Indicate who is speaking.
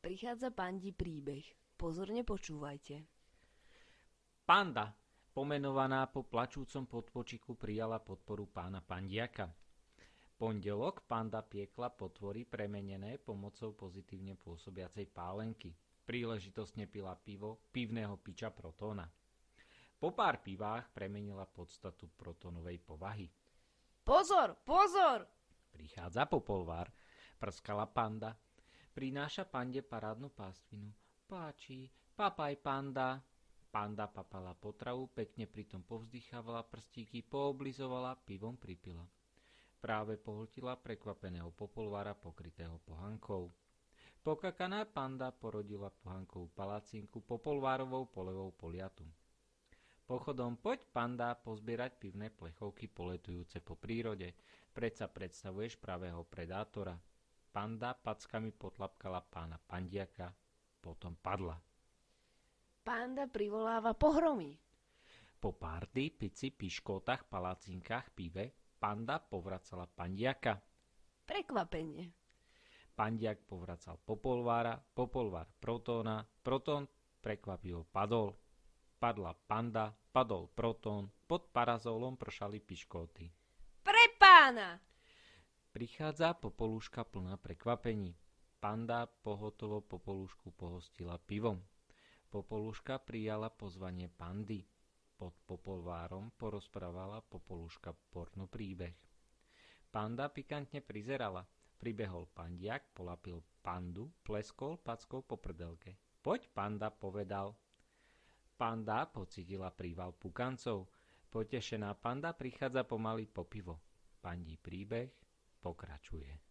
Speaker 1: Prichádza Pandi príbeh. Pozorne počúvajte.
Speaker 2: Panda, pomenovaná po plačúcom podpočiku, prijala podporu pána Pandiaka. Pondelok Panda piekla potvory premenené pomocou pozitívne pôsobiacej pálenky. Príležitostne pila pivo pivného piča Protóna. Po pár pivách premenila podstatu Protónovej povahy.
Speaker 1: Pozor, pozor!
Speaker 2: Prichádza Popolvár, prskala Panda. Prináša Pande parádnu pástvinu. Páči, papaj Panda. Panda papala potravu, pekne pritom povzdychávala prstíky, pooblizovala, pivom pripila. Práve pohltila prekvapeného Popolvára pokrytého pohankou. Pokakaná Panda porodila pohankovú palacinku Popolvárovou polevou poliatu. Pochodom poď Panda pozbierať pivné plechovky poletujúce po prírode. Predsa predstavuješ pravého predátora. Panda packami potlapkala pána Pandiaka, potom padla.
Speaker 1: Panda privoláva pohromy.
Speaker 2: Po párty, pici, piškótach, palacinkách, pive Panda povracala Pandiaka.
Speaker 1: Prekvapenie.
Speaker 2: Pandiak povracal Popolvára, Popolvár Protóna, Protón prekvapivo padol. Padla Panda, padol Protón, pod parazolom pršali piškóty.
Speaker 1: Pre pána!
Speaker 2: Prichádza Popoluška plná prekvapení. Panda pohotovo Popolušku pohostila pivom. Popoluška prijala pozvanie Pandy. Pod Popolvárom porozprávala Popoluška porno príbeh. Panda pikantne prizerala. Pribehol Pandiak, polapil Pandu, pleskol packou po prdelke. Poď, Panda, povedal. Panda pocítila príval pukancov. Potešená Panda prichádza pomaly po pivo. Pandí príbeh pokračuje.